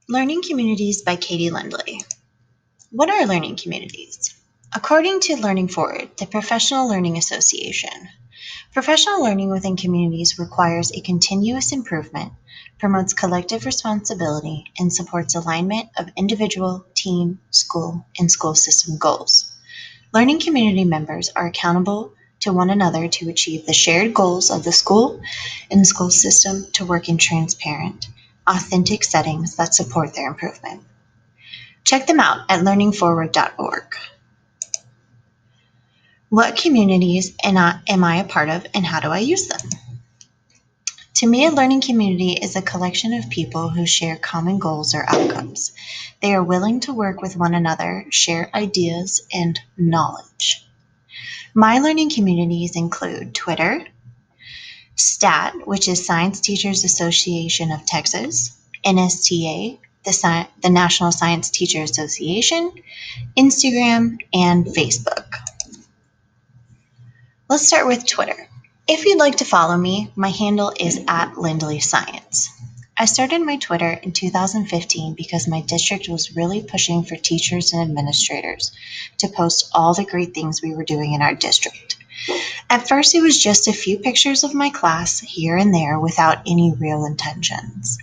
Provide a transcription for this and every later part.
Learning Communities by Katie Lindley. What are learning communities? According to Learning Forward, the Professional Learning Association, professional learning within communities requires a continuous improvement, promotes collective responsibility, and supports alignment of individual, team, school, and school system goals. Learning community members are accountable to one another to achieve the shared goals of the school and school system to work in transparent, authentic settings that support their improvement. Check them out at learningforward.org. What communities am I a part of and how do I use them? To me, a learning community is a collection of people who share common goals or outcomes. They are willing to work with one another, share ideas, and knowledge. My learning communities include Twitter, STAT, which is Science Teachers Association of Texas, NSTA, the National Science Teacher Association, Instagram, and Facebook. Let's start with Twitter. If you'd like to follow me, my handle is @LindleyScience. I started my Twitter in 2015 because my district was really pushing for teachers and administrators to post all the great things we were doing in our district. At first, it was just a few pictures of my class here and there without any real intentions.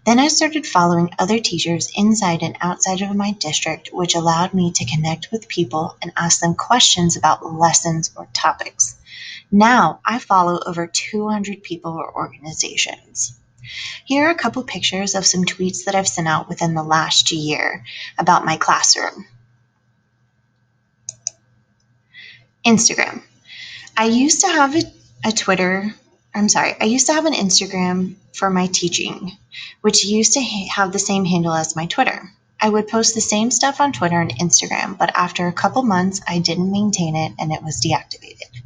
Then I started following other teachers inside and outside of my district, which allowed me to connect with people and ask them questions about lessons or topics. Now I follow over 200 people or organizations. Here are a couple pictures of some tweets that I've sent out within the last year about my classroom. Instagram. I used to have an Instagram for my teaching, which used to have the same handle as my Twitter. I would post the same stuff on Twitter and Instagram, but after a couple months, I didn't maintain it and it was deactivated.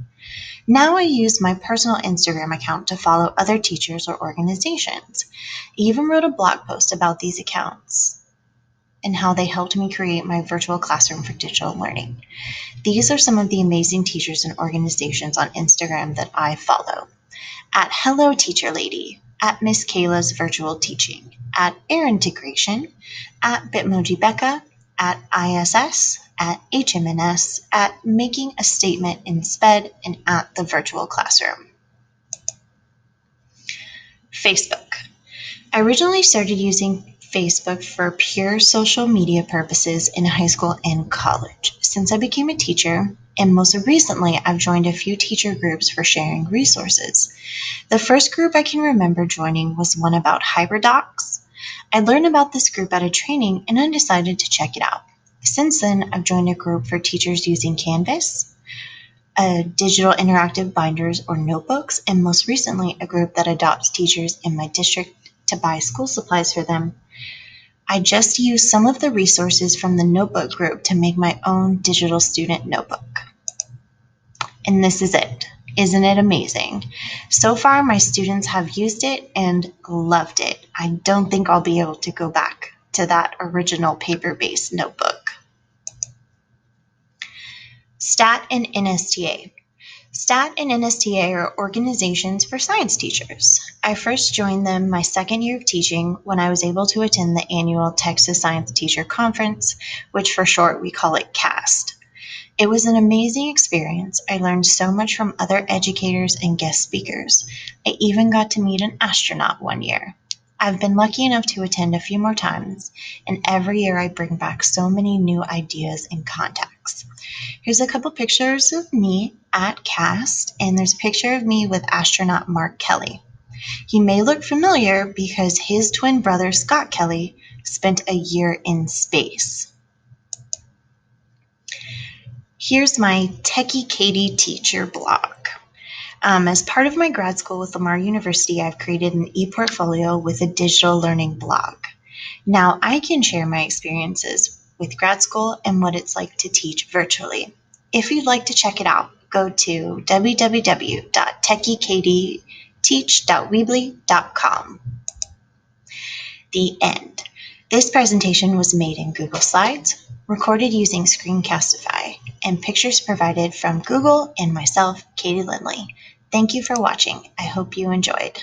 Now I use my personal Instagram account to follow other teachers or organizations. I even wrote a blog post about these accounts and how they helped me create my virtual classroom for digital learning. These are some of the amazing teachers and organizations on Instagram that I follow. At Hello Teacher Lady, at Miss Kayla's Virtual Teaching, at Air Integration, at Bitmoji Becca, at ISS, at HMNS, at Making a Statement in SPED, and at the Virtual Classroom. Facebook. I originally started using Facebook for pure social media purposes in high school and college. Since I became a teacher, and most recently, I've joined a few teacher groups for sharing resources. The first group I can remember joining was one about HyperDocs. I learned about this group at a training and I decided to check it out. Since then, I've joined a group for teachers using Canvas, digital interactive binders or notebooks, and most recently, a group that adopts teachers in my district to buy school supplies for them. I just used some of the resources from the notebook group to make my own digital student notebook. And this is it. Isn't it amazing? So far, my students have used it and loved it. I don't think I'll be able to go back to that original paper-based notebook. STAT and NSTA. STAT and NSTA are organizations for science teachers. I first joined them my second year of teaching when I was able to attend the annual Texas Science Teacher Conference, which for short we call it CAST. It was an amazing experience. I learned so much from other educators and guest speakers. I even got to meet an astronaut one year. I've been lucky enough to attend a few more times, and every year I bring back so many new ideas and contacts. Here's a couple pictures of me at CAST, and there's a picture of me with astronaut Mark Kelly. He may look familiar because his twin brother, Scott Kelly, spent a year in space. Here's my Techie Katie teacher blog. As part of my grad school with Lamar University, I've created an e-portfolio with a digital learning blog. Now I can share my experiences with grad school and what it's like to teach virtually. If you'd like to check it out, go to www.techieKatieTeach.weebly.com. The end. This presentation was made in Google Slides, recorded using Screencastify, and pictures provided from Google and myself, Katie Lindley. Thank you for watching. I hope you enjoyed.